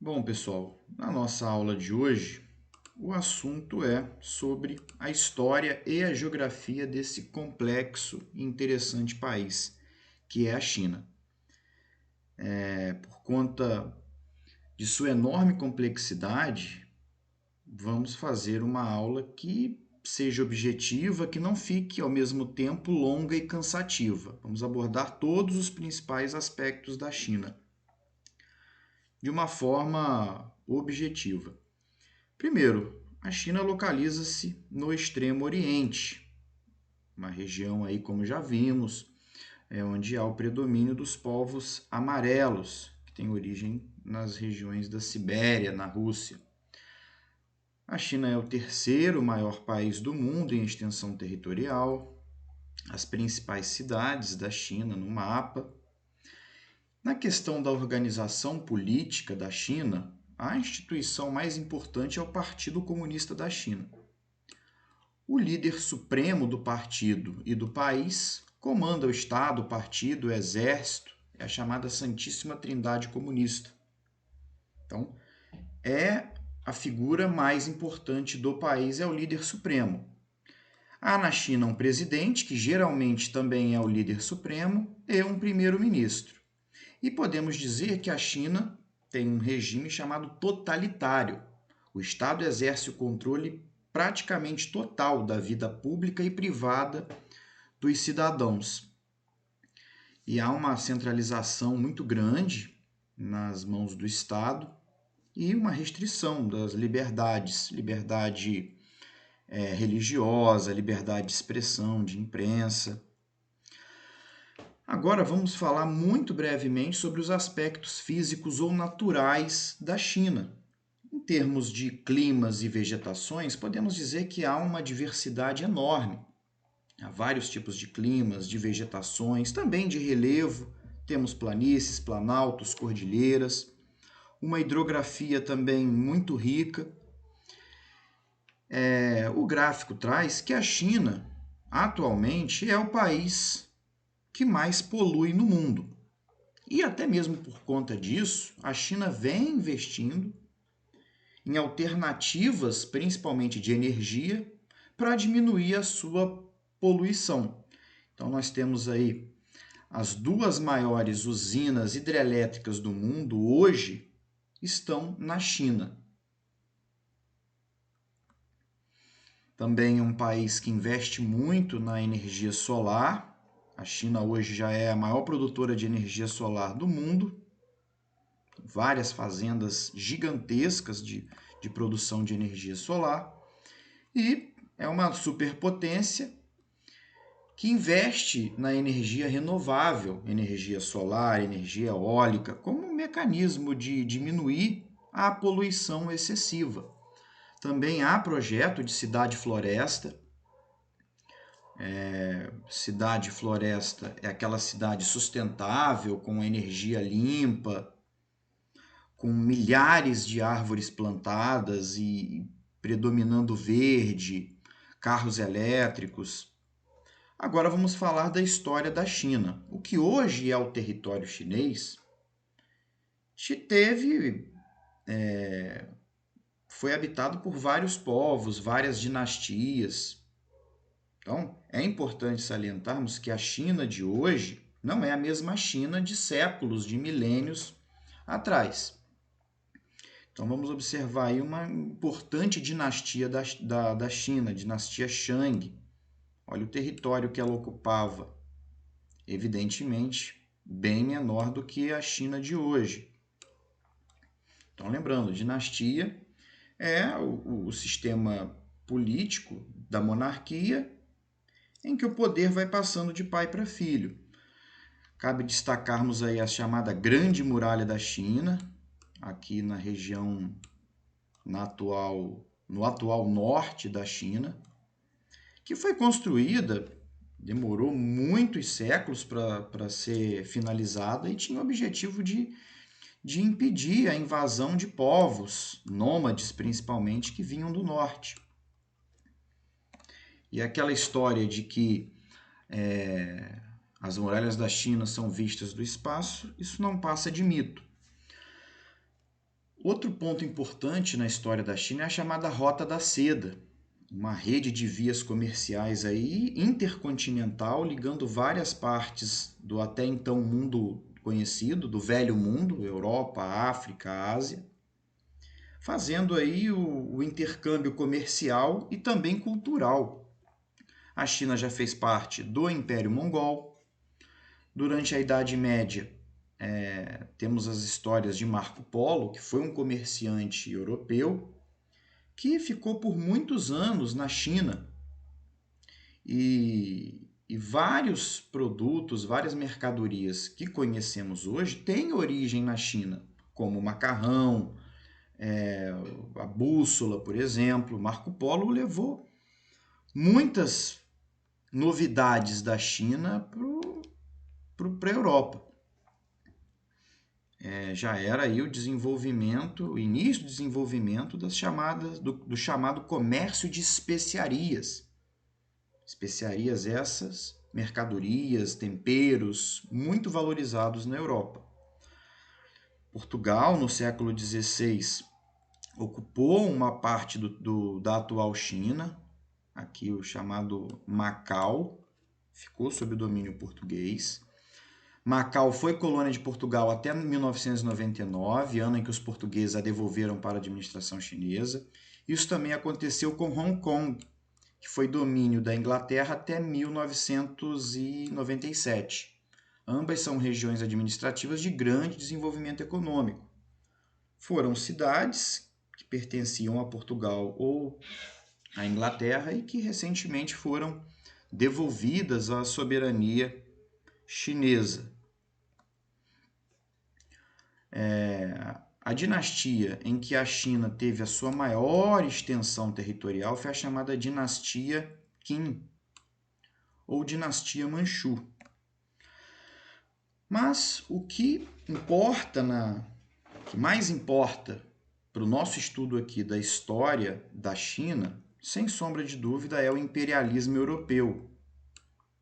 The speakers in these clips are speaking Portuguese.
Bom, pessoal, na nossa aula de hoje, o assunto é sobre a história e a geografia desse complexo e interessante país, que é a China. Por conta de sua enorme complexidade, vamos fazer uma aula que seja objetiva, que não fique ao mesmo tempo longa e cansativa. Vamos abordar todos os principais aspectos da China de uma forma objetiva. Primeiro, a China localiza-se no Extremo Oriente, uma região aí, como já vimos, onde há o predomínio dos povos amarelos, que tem origem nas regiões da Sibéria, na Rússia. A China é o terceiro maior país do mundo em extensão territorial, as principais cidades da China no mapa. Na questão da organização política da China, a instituição mais importante é o Partido Comunista da China. O líder supremo do partido e do país comanda o Estado, o partido, o exército, é a chamada Santíssima Trindade Comunista. Então, é a figura mais importante do país, é o líder supremo. Há na China um presidente, que geralmente também é o líder supremo, e um primeiro-ministro. E podemos dizer que a China tem um regime chamado totalitário. O Estado exerce o controle praticamente total da vida pública e privada dos cidadãos. E há uma centralização muito grande nas mãos do Estado e uma restrição das liberdades, liberdade religiosa, liberdade de expressão, de imprensa. Agora vamos falar muito brevemente sobre os aspectos físicos ou naturais da China. Em termos de climas e vegetações, podemos dizer que há uma diversidade enorme. Há vários tipos de climas, de vegetações, também de relevo. Temos planícies, planaltos, cordilheiras, uma hidrografia também muito rica. O gráfico traz que a China, atualmente, é o país que mais polui no mundo. E até mesmo por conta disso, a China vem investindo em alternativas, principalmente de energia, para diminuir a sua poluição. Então nós temos aí as duas maiores usinas hidrelétricas do mundo hoje estão na China. Também é um país que investe muito na energia solar. A China hoje já é a maior produtora de energia solar do mundo. Várias fazendas gigantescas de produção de energia solar. E é uma superpotência que investe na energia renovável, energia solar, energia eólica, como um mecanismo de diminuir a poluição excessiva. Também há projeto de cidade-floresta. Cidade-floresta é aquela cidade sustentável, com energia limpa, com milhares de árvores plantadas e predominando verde, carros elétricos. Agora vamos falar da história da China. O que hoje é o território chinês foi habitado por vários povos, várias dinastias. Então, é importante salientarmos que a China de hoje não é a mesma China de séculos, de milênios atrás. Então, vamos observar aí uma importante dinastia da China, a dinastia Shang. Olha o território que ela ocupava. Evidentemente, bem menor do que a China de hoje. Então, lembrando, dinastia é o sistema político da monarquia em que o poder vai passando de pai para filho. Cabe destacarmos aí a chamada Grande Muralha da China, aqui na região, no atual norte da China, que foi construída, demorou muitos séculos para ser finalizada e tinha o objetivo de impedir a invasão de povos, nômades principalmente, que vinham do norte. E aquela história de que as muralhas da China são vistas do espaço, isso não passa de mito. Outro ponto importante na história da China é a chamada Rota da Seda, uma rede de vias comerciais aí intercontinental ligando várias partes do até então mundo conhecido, do velho mundo, Europa, África, Ásia, fazendo aí o intercâmbio comercial e também cultural. A China já fez parte do Império Mongol. Durante a Idade Média, temos as histórias de Marco Polo, que foi um comerciante europeu que ficou por muitos anos na China e vários produtos, várias mercadorias que conhecemos hoje têm origem na China, como o macarrão, a bússola, por exemplo. Marco Polo levou muitas novidades da China para a Europa. Já era aí o desenvolvimento, o início do desenvolvimento do chamado comércio de especiarias. Especiarias essas, mercadorias, temperos, muito valorizados na Europa. Portugal, no século XVI, ocupou uma parte da atual China, aqui o chamado Macau, ficou sob o domínio português. Macau foi colônia de Portugal até 1999, ano em que os portugueses a devolveram para a administração chinesa. Isso também aconteceu com Hong Kong, que foi domínio da Inglaterra até 1997. Ambas são regiões administrativas de grande desenvolvimento econômico. Foram cidades que pertenciam a Portugal ou à Inglaterra e que recentemente foram devolvidas à soberania chinesa. A dinastia em que a China teve a sua maior extensão territorial foi a chamada dinastia Qin, ou dinastia Manchu. Mas o que mais importa para o nosso estudo aqui da história da China, sem sombra de dúvida, é o imperialismo europeu.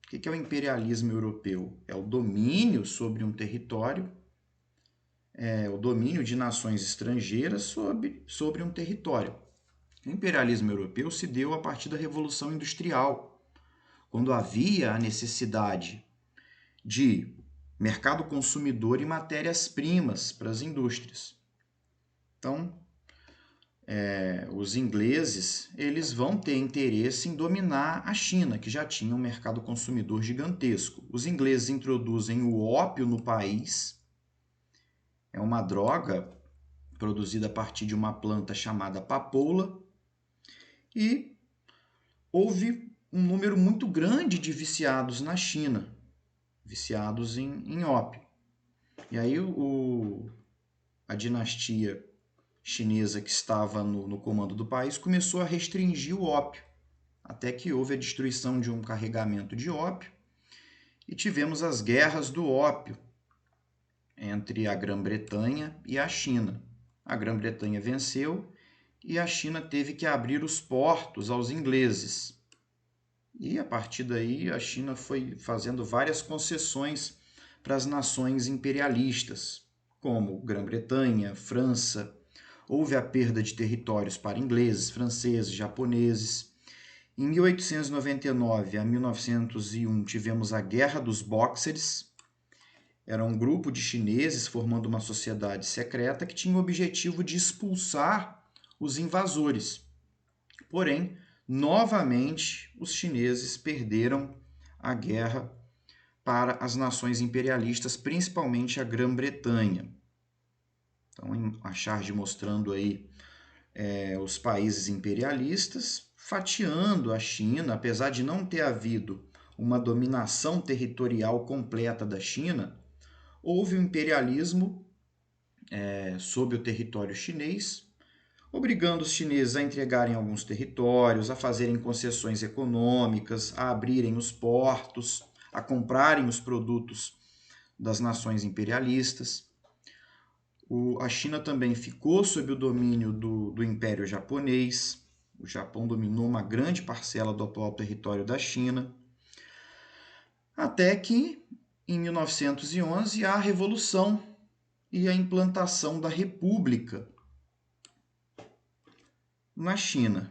O que é o imperialismo europeu? É o domínio sobre um território, o domínio de nações estrangeiras sobre um território. O imperialismo europeu se deu a partir da Revolução Industrial, quando havia a necessidade de mercado consumidor e matérias-primas para as indústrias. Então, os ingleses eles vão ter interesse em dominar a China, que já tinha um mercado consumidor gigantesco. Os ingleses introduzem o ópio no país. É uma droga produzida a partir de uma planta chamada papoula. E houve um número muito grande de viciados na China, viciados em ópio. E aí a dinastia chinesa que estava no comando do país começou a restringir o ópio, até que houve a destruição de um carregamento de ópio e tivemos as guerras do ópio entre a Grã-Bretanha e a China. A Grã-Bretanha venceu e a China teve que abrir os portos aos ingleses. E a partir daí a China foi fazendo várias concessões para as nações imperialistas, como Grã-Bretanha, França. Houve a perda de territórios para ingleses, franceses, japoneses. Em 1899 a 1901 tivemos a Guerra dos Bóxeres. Era um grupo de chineses formando uma sociedade secreta que tinha o objetivo de expulsar os invasores. Porém, novamente, os chineses perderam a guerra para as nações imperialistas, principalmente a Grã-Bretanha. Então, a charge mostrando aí os países imperialistas fatiando a China, apesar de não ter havido uma dominação territorial completa da China, houve um imperialismo sobre o território chinês, obrigando os chineses a entregarem alguns territórios, a fazerem concessões econômicas, a abrirem os portos, a comprarem os produtos das nações imperialistas. A China também ficou sob o domínio do Império Japonês. O Japão dominou uma grande parcela do atual território da China. Até que, em 1911, há a Revolução e a implantação da República na China.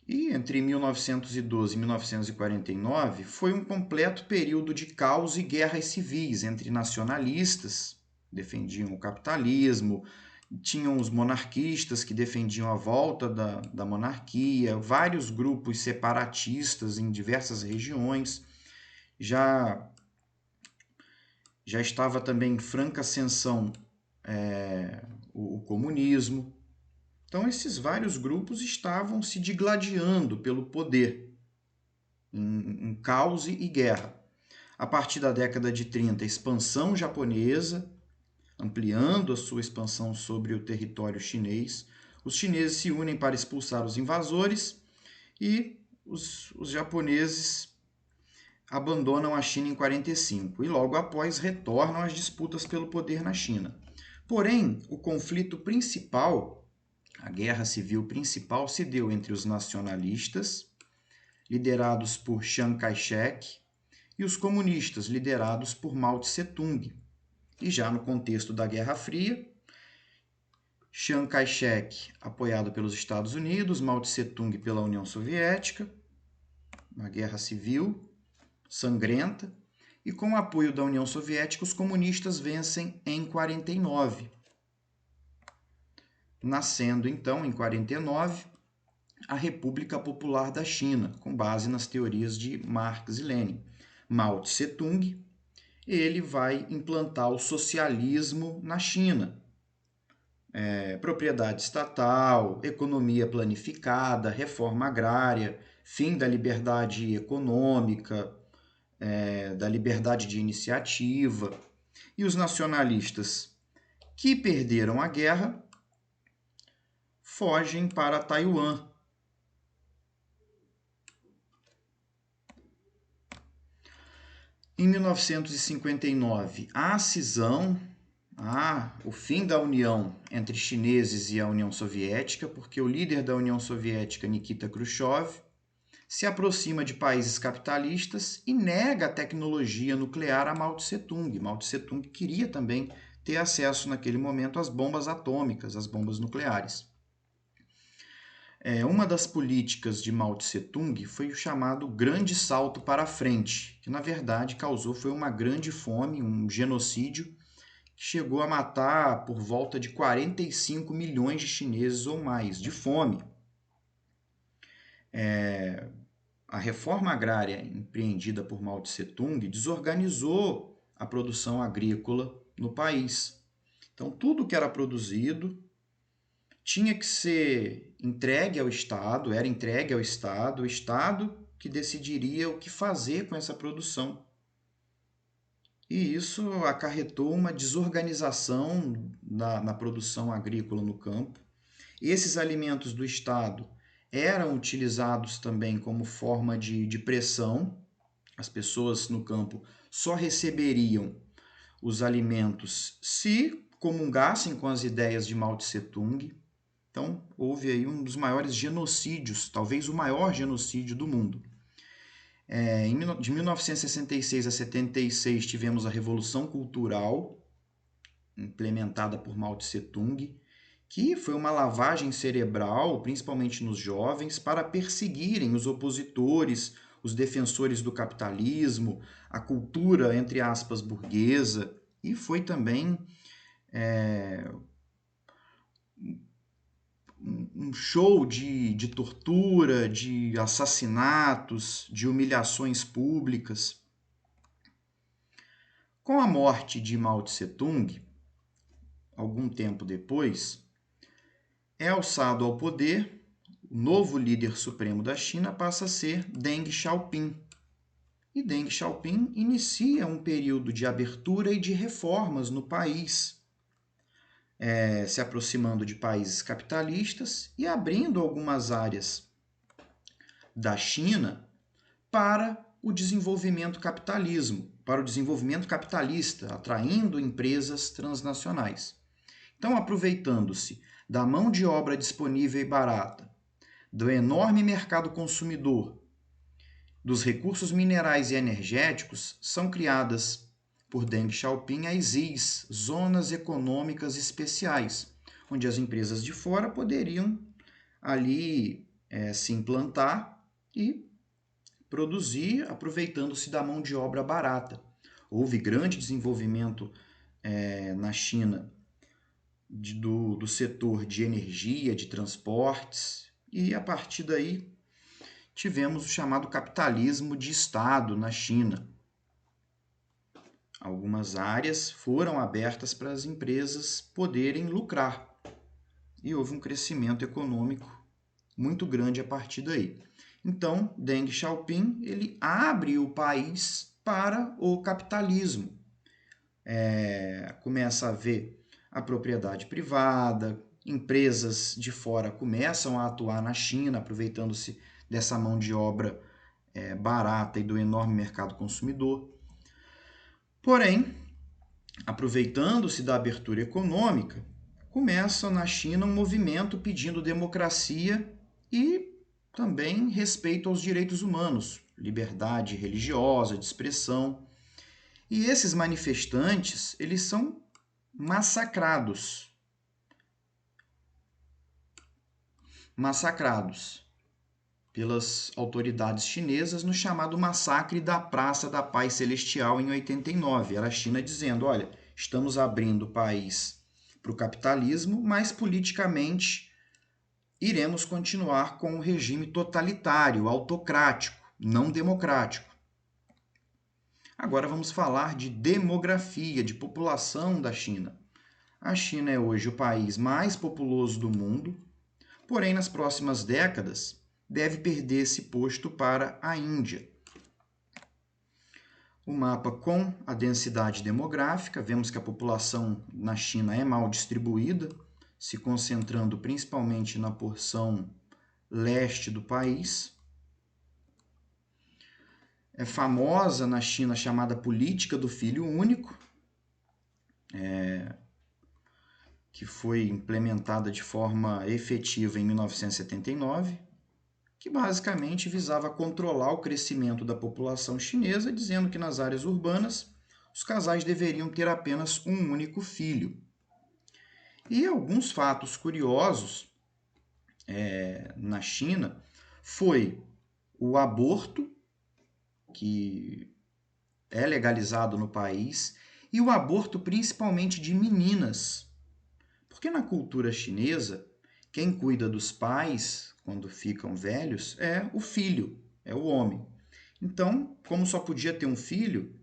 E entre 1912 e 1949 foi um completo período de caos e guerras civis entre nacionalistas, defendiam o capitalismo, tinham os monarquistas que defendiam a volta da monarquia, vários grupos separatistas em diversas regiões. Já estava também em franca ascensão o comunismo. Então, esses vários grupos estavam se digladiando pelo poder, em caos e guerra. A partir da década de 30, expansão japonesa, ampliando a sua expansão sobre o território chinês. Os chineses se unem para expulsar os invasores e os japoneses abandonam a China em 45 e logo após retornam às disputas pelo poder na China. Porém, o conflito principal, a guerra civil principal, se deu entre os nacionalistas, liderados por Chiang Kai-shek, e os comunistas, liderados por Mao Tse-tung. E já no contexto da Guerra Fria, Chiang Kai-shek apoiado pelos Estados Unidos, Mao Tse-tung pela União Soviética, uma guerra civil sangrenta, e com o apoio da União Soviética, os comunistas vencem em 49. Nascendo então, em 49, a República Popular da China, com base nas teorias de Marx e Lenin. Mao Tse-tung, ele vai implantar o socialismo na China. Propriedade estatal, economia planificada, reforma agrária, fim da liberdade econômica, da liberdade de iniciativa. E os nacionalistas que perderam a guerra fogem para Taiwan. Em 1959, há a cisão, o fim da união entre chineses e a União Soviética, porque o líder da União Soviética, Nikita Khrushchev, se aproxima de países capitalistas e nega a tecnologia nuclear a Mao Tse-tung. Mao Tse-tung queria também ter acesso naquele momento às bombas atômicas, às bombas nucleares. Uma das políticas de Mao Tse-tung foi o chamado Grande Salto para a Frente, que na verdade foi uma grande fome, um genocídio, que chegou a matar por volta de 45 milhões de chineses ou mais, de fome. A reforma agrária empreendida por Mao Tse-tung desorganizou a produção agrícola no país. Então, tudo que era produzido tinha que ser entregue ao Estado, era entregue ao Estado, o Estado que decidiria o que fazer com essa produção. E isso acarretou uma desorganização na produção agrícola no campo. Esses alimentos do Estado eram utilizados também como forma de pressão. As pessoas no campo só receberiam os alimentos se comungassem com as ideias de Mao Tse-tung. Então, houve aí um dos maiores genocídios, talvez o maior genocídio do mundo. De 1966 a 76 tivemos a Revolução Cultural, implementada por Mao Tse-tung, que foi uma lavagem cerebral, principalmente nos jovens, para perseguirem os opositores, os defensores do capitalismo, a cultura, entre aspas, burguesa, e foi também um show de tortura, de assassinatos, de humilhações públicas. Com a morte de Mao Tse-tung, algum tempo depois, é alçado ao poder, o novo líder supremo da China passa a ser Deng Xiaoping. E Deng Xiaoping inicia um período de abertura e de reformas no país, se aproximando de países capitalistas e abrindo algumas áreas da China para o desenvolvimento capitalista, atraindo empresas transnacionais. Então, aproveitando-se da mão de obra disponível e barata, do enorme mercado consumidor, dos recursos minerais e energéticos, são criadas por Deng Xiaoping as ZEEs, Zonas Econômicas Especiais, onde as empresas de fora poderiam ali se implantar e produzir, aproveitando-se da mão de obra barata. Houve grande desenvolvimento na China do setor de energia, de transportes, e a partir daí tivemos o chamado capitalismo de Estado na China. Algumas áreas foram abertas para as empresas poderem lucrar e houve um crescimento econômico muito grande a partir daí. Então, Deng Xiaoping ele abre o país para o capitalismo. Começa a haver a propriedade privada, empresas de fora começam a atuar na China, aproveitando-se dessa mão de obra barata e do enorme mercado consumidor. Porém, aproveitando-se da abertura econômica, começa na China um movimento pedindo democracia e também respeito aos direitos humanos, liberdade religiosa, de expressão. E esses manifestantes, eles são massacrados pelas autoridades chinesas no chamado Massacre da Praça da Paz Celestial em 89. Era a China dizendo, olha, estamos abrindo o país para o capitalismo, mas politicamente iremos continuar com o regime totalitário, autocrático, não democrático. Agora vamos falar de demografia, de população da China. A China é hoje o país mais populoso do mundo, porém nas próximas décadas deve perder esse posto para a Índia. O mapa com a densidade demográfica, vemos que a população na China é mal distribuída, se concentrando principalmente na porção leste do país. É famosa na China a chamada política do filho único, que foi implementada de forma efetiva em 1979, que basicamente visava controlar o crescimento da população chinesa, dizendo que nas áreas urbanas os casais deveriam ter apenas um único filho. E alguns fatos curiosos na China foi o aborto, que é legalizado no país, e o aborto principalmente de meninas. Porque na cultura chinesa, quem cuida dos pais quando ficam velhos é o filho, é o homem. Então, como só podia ter um filho,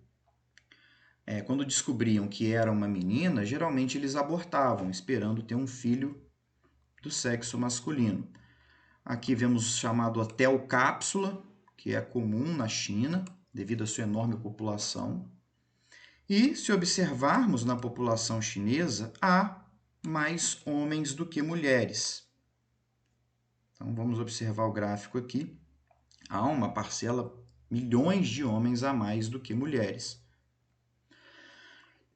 quando descobriam que era uma menina, geralmente eles abortavam, esperando ter um filho do sexo masculino. Aqui vemos o chamado hotel cápsula, que é comum na China, devido à sua enorme população. E, se observarmos na população chinesa, há mais homens do que mulheres. Então, vamos observar o gráfico aqui. Há uma parcela, milhões de homens a mais do que mulheres.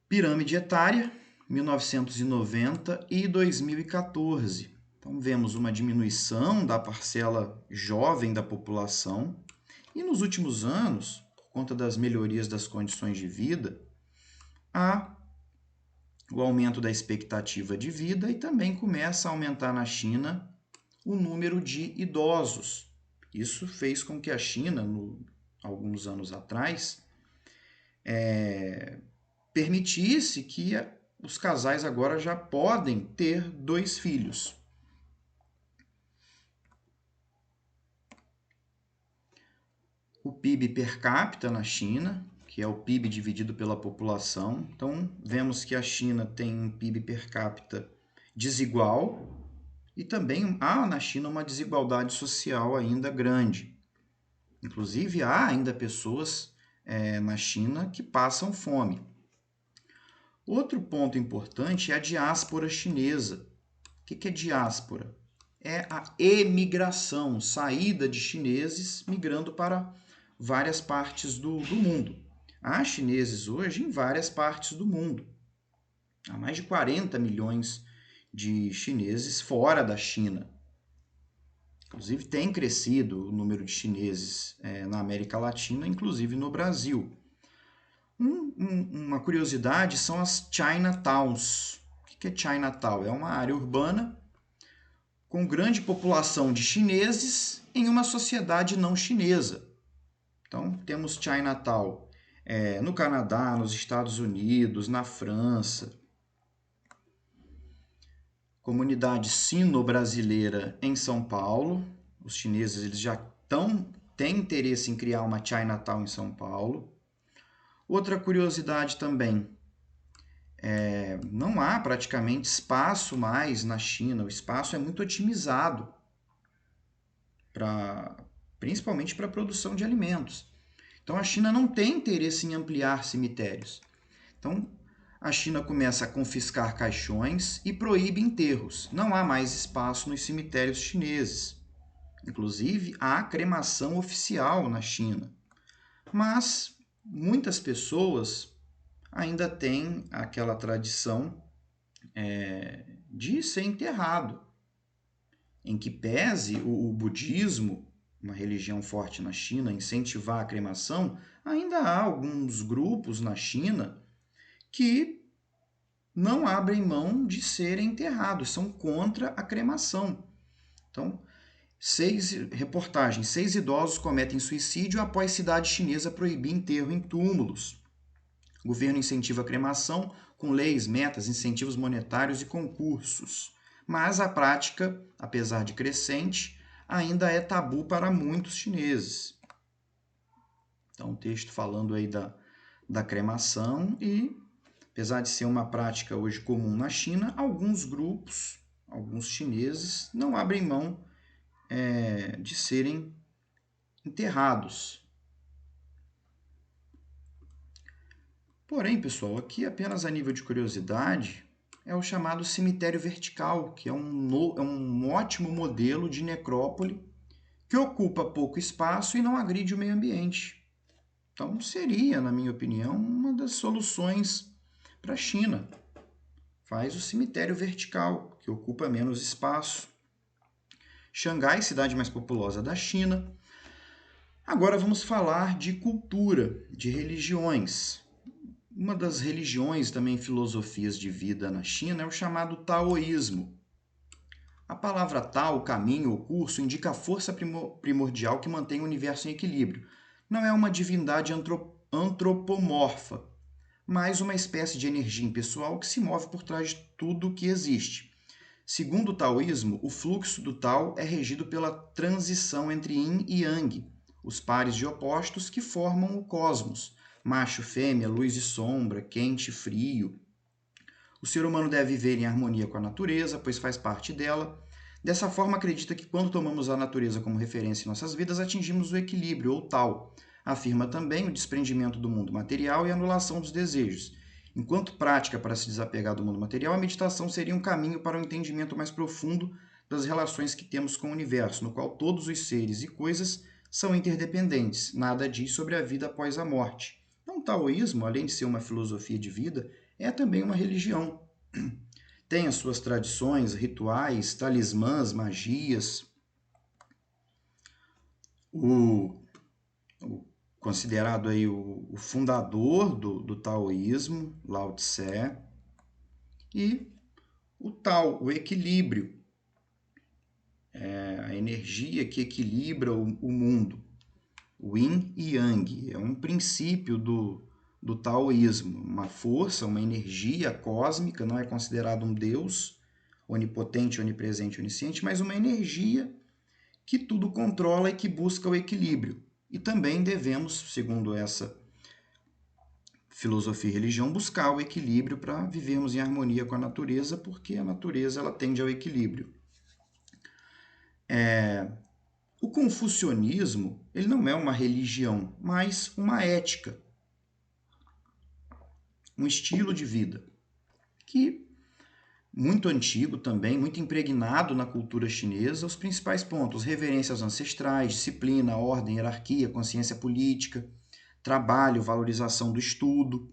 Pirâmide etária, 1990 e 2014. Então, vemos uma diminuição da parcela jovem da população. E nos últimos anos, por conta das melhorias das condições de vida, há o aumento da expectativa de vida e também começa a aumentar na China o número de idosos. Isso fez com que a China, alguns anos atrás, permitisse que os casais agora já podem ter 2 filhos. O PIB per capita na China, que é o PIB dividido pela população. Então, vemos que a China tem um PIB per capita desigual e também há na China uma desigualdade social ainda grande. Inclusive, há ainda pessoas na China que passam fome. Outro ponto importante é a diáspora chinesa. O que é diáspora? É a emigração, saída de chineses migrando para várias partes do mundo. Há chineses hoje em várias partes do mundo. Há mais de 40 milhões de chineses fora da China. Inclusive, tem crescido o número de chineses na América Latina, inclusive no Brasil. Uma curiosidade são as Chinatowns. O Porque Chinatown é uma área urbana com grande população de chineses em uma sociedade não chinesa. Então, temos Chinatown no Canadá, nos Estados Unidos, na França. Comunidade sino-brasileira em São Paulo. Os chineses eles já têm interesse em criar uma Chinatown em São Paulo. Outra curiosidade também, não há praticamente espaço mais na China. O espaço é muito otimizado, principalmente para a produção de alimentos. Então, a China não tem interesse em ampliar cemitérios. Então, a China começa a confiscar caixões e proíbe enterros. Não há mais espaço nos cemitérios chineses. Inclusive, há cremação oficial na China. Mas muitas pessoas ainda têm aquela tradição de ser enterrado, em que pese o budismo, uma religião forte na China, incentivar a cremação, ainda há alguns grupos na China que não abrem mão de serem enterrados, são contra a cremação. Então, 6 idosos cometem suicídio após cidade chinesa proibir enterro em túmulos. O governo incentiva a cremação com leis, metas, incentivos monetários e concursos. Mas a prática, apesar de crescente, ainda é tabu para muitos chineses. Então, um texto falando aí da cremação e, apesar de ser uma prática hoje comum na China, alguns grupos, alguns chineses, não abrem mão de serem enterrados. Porém, pessoal, aqui apenas a nível de curiosidade, é o chamado cemitério vertical, que é um ótimo modelo de necrópole que ocupa pouco espaço e não agride o meio ambiente. Então, seria, na minha opinião, uma das soluções para a China. Faz o cemitério vertical, que ocupa menos espaço. Xangai, cidade mais populosa da China. Agora vamos falar de cultura, de religiões. Uma das religiões, também filosofias de vida na China, é o chamado taoísmo. A palavra Tao, caminho ou curso, indica a força primordial que mantém o universo em equilíbrio. Não é uma divindade antropomorfa, mas uma espécie de energia impessoal que se move por trás de tudo o que existe. Segundo o taoísmo, o fluxo do Tao é regido pela transição entre Yin e Yang, os pares de opostos que formam o cosmos, macho, fêmea, luz e sombra, quente e frio. O ser humano deve viver em harmonia com a natureza, pois faz parte dela. Dessa forma, acredita que quando tomamos a natureza como referência em nossas vidas, atingimos o equilíbrio, ou Tao. Afirma também o desprendimento do mundo material e a anulação dos desejos. Enquanto prática para se desapegar do mundo material, a meditação seria um caminho para um entendimento mais profundo das relações que temos com o universo, no qual todos os seres e coisas são interdependentes. Nada diz sobre a vida após a morte. Então, o taoísmo, além de ser uma filosofia de vida, é também uma religião. Tem as suas tradições, rituais, talismãs, magias. O considerado aí o fundador do taoísmo, Lao Tse, e o Tao, o equilíbrio, a energia que equilibra o mundo, o Yin e Yang, é um princípio do taoísmo, uma força, uma energia cósmica, não é considerado um deus onipotente, onipresente, onisciente, mas uma energia que tudo controla e que busca o equilíbrio. E também devemos, segundo essa filosofia e religião, buscar o equilíbrio para vivermos em harmonia com a natureza, porque a natureza ela tende ao equilíbrio. O confucionismo ele não é uma religião, mas uma ética, um estilo de vida, que muito antigo também, muito impregnado na cultura chinesa. Os principais pontos: reverência aos ancestrais, disciplina, ordem, hierarquia, consciência política, trabalho, valorização do estudo.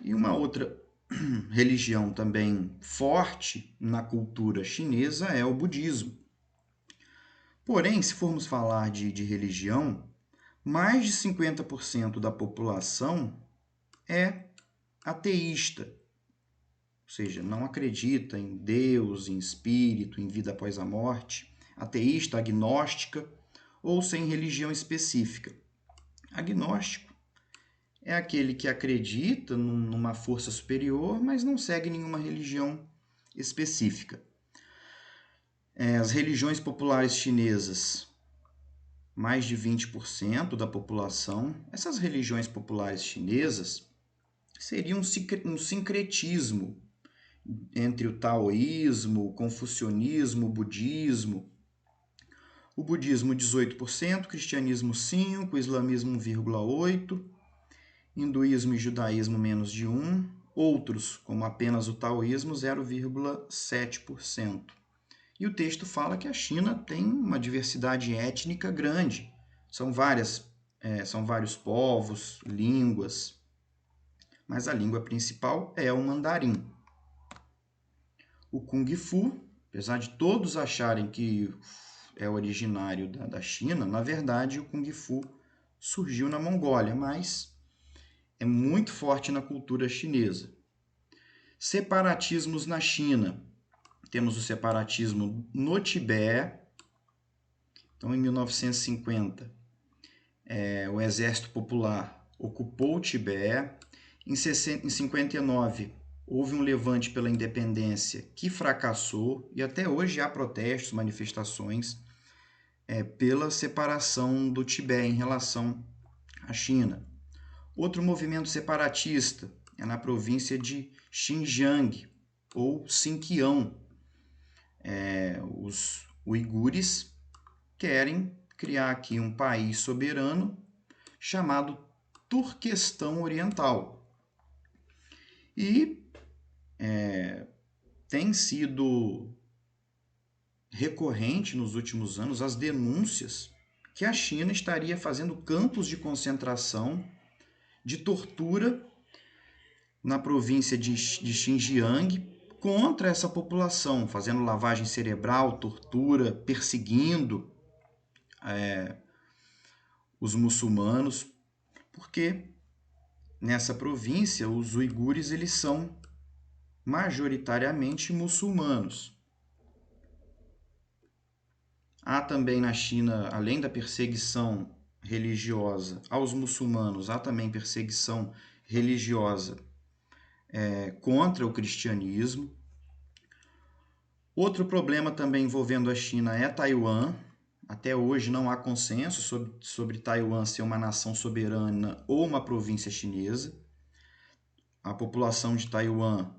E uma outra religião também forte na cultura chinesa é o budismo. Porém, se formos falar de religião, mais de 50% da população é ateísta, ou seja, não acredita em Deus, em espírito, em vida após a morte, ateísta, agnóstica ou sem religião específica. Agnóstico é aquele que acredita numa força superior, mas não segue nenhuma religião específica. As religiões populares chinesas, mais de 20% da população, essas religiões populares chinesas seriam um sincretismo entre o taoísmo, o confucionismo, o budismo. O budismo 18%, cristianismo 5%, o islamismo 1,8%, hinduísmo e judaísmo menos de 1%, outros, como apenas o taoísmo, 0,7%. E o texto fala que a China tem uma diversidade étnica grande. São vários povos, línguas, mas a língua principal é o mandarim. O Kung Fu, apesar de todos acharem que é originário da China, na verdade o Kung Fu surgiu na Mongólia, mas é muito forte na cultura chinesa. Separatismos na China. Temos o separatismo no Tibete. Então, em 1950, o Exército Popular ocupou o Tibete. Em 59, houve um levante pela independência que fracassou e até hoje há protestos, manifestações pela separação do Tibete em relação à China. Outro movimento separatista é na província de Xinjiang, ou Sinkião. Os uigures querem criar aqui um país soberano chamado Turquestão Oriental. E tem sido recorrente nos últimos anos as denúncias que a China estaria fazendo campos de concentração de tortura na província de Xinjiang contra essa população, fazendo lavagem cerebral, tortura, perseguindo os muçulmanos, porque nessa província os uigures eles são majoritariamente muçulmanos. Há também na China, além da perseguição religiosa aos muçulmanos, há também perseguição religiosa contra o cristianismo. Outro problema também envolvendo a China é Taiwan. Até hoje não há consenso sobre Taiwan ser uma nação soberana ou uma província chinesa. A população de Taiwan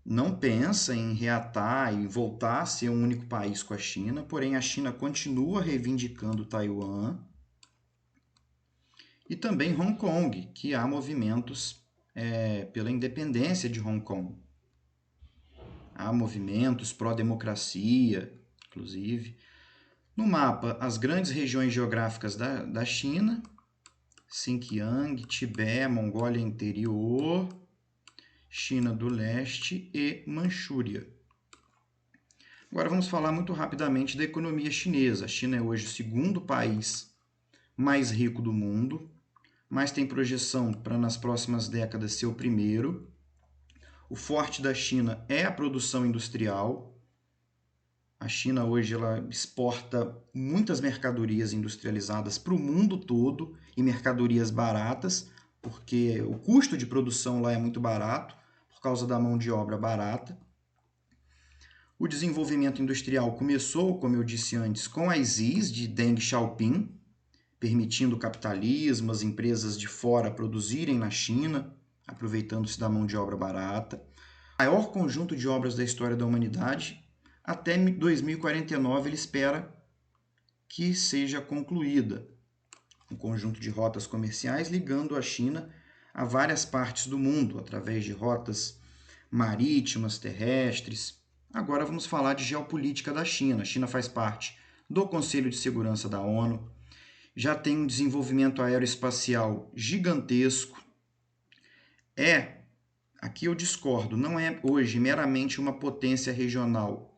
não pensa em reatar e voltar a ser um único país com a China, porém a China continua reivindicando Taiwan. E também Hong Kong, que há movimentos pela independência de Hong Kong. Há movimentos pró-democracia, inclusive. No mapa, as grandes regiões geográficas da China, Xinjiang, Tibete, Mongólia Interior, China do Leste e Manchúria. Agora vamos falar muito rapidamente da economia chinesa. A China é hoje o segundo país mais rico do mundo, mas tem projeção para nas próximas décadas ser o primeiro. O forte da China é a produção industrial. A China hoje ela exporta muitas mercadorias industrializadas para o mundo todo e mercadorias baratas, porque o custo de produção lá é muito barato, por causa da mão de obra barata. O desenvolvimento industrial começou, como eu disse antes, com as ZIS de Deng Xiaoping, permitindo o capitalismo, as empresas de fora produzirem na China, aproveitando-se da mão de obra barata. O maior conjunto de obras da história da humanidade, até 2049 ele espera que seja concluída. Um conjunto de rotas comerciais ligando a China a várias partes do mundo, através de rotas marítimas, terrestres. Agora vamos falar de geopolítica da China. A China faz parte do Conselho de Segurança da ONU, já tem um desenvolvimento aeroespacial gigantesco. Aqui eu discordo, não é hoje meramente uma potência regional,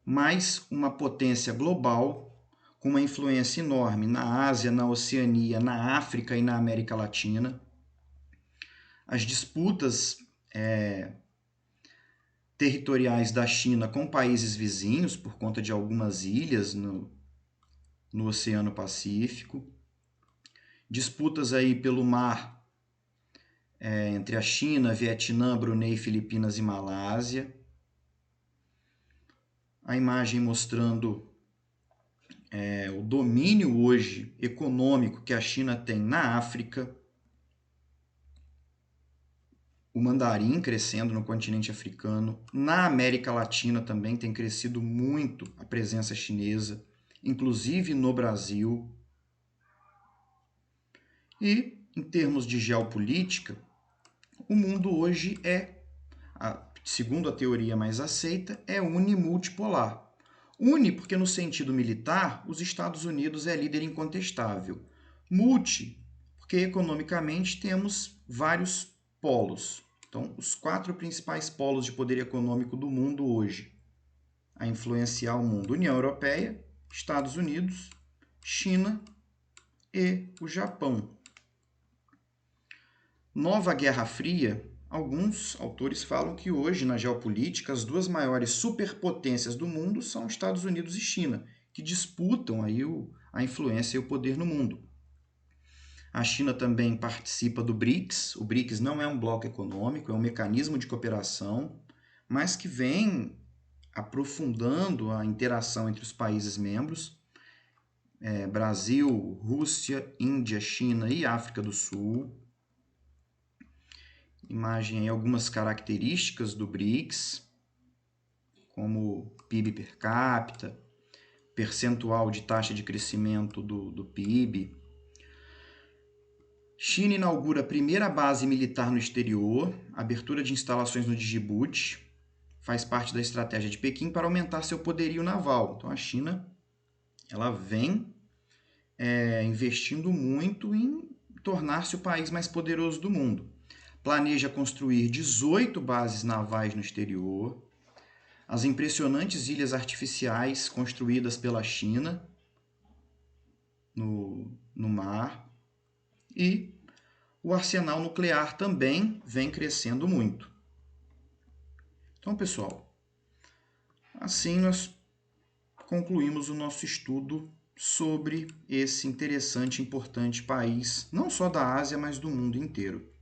mas uma potência global, com uma influência enorme na Ásia, na Oceania, na África e na América Latina. as disputas territoriais da China com países vizinhos, por conta de algumas ilhas no Oceano Pacífico, disputas aí pelo mar entre a China, Vietnã, Brunei, Filipinas e Malásia. A imagem mostrando o domínio hoje econômico que a China tem na África, o mandarim crescendo no continente africano, na América Latina também tem crescido muito a presença chinesa, inclusive no Brasil. E, em termos de geopolítica, o mundo hoje segundo a teoria mais aceita, é unimultipolar. Uni porque, no sentido militar, os Estados Unidos é líder incontestável. Multi, porque economicamente temos vários polos. Então, os 4 principais polos de poder econômico do mundo hoje a influenciar o mundo: União Europeia, Estados Unidos, China e o Japão. Nova Guerra Fria, alguns autores falam que hoje, na geopolítica, as 2 maiores superpotências do mundo são Estados Unidos e China, que disputam aí a influência e o poder no mundo. A China também participa do BRICS. O BRICS não é um bloco econômico, é um mecanismo de cooperação, mas que vem aprofundando a interação entre os países membros. Brasil, Rússia, Índia, China e África do Sul. Imagem aí algumas características do BRICS, como PIB per capita, percentual de taxa de crescimento do PIB. China inaugura a primeira base militar no exterior, abertura de instalações no Djibouti, faz parte da estratégia de Pequim para aumentar seu poderio naval. Então a China ela vem investindo muito em tornar-se o país mais poderoso do mundo. Planeja construir 18 bases navais no exterior, as impressionantes ilhas artificiais construídas pela China no mar, e o arsenal nuclear também vem crescendo muito. Então, pessoal, assim nós concluímos o nosso estudo sobre esse interessante e importante país, não só da Ásia, mas do mundo inteiro.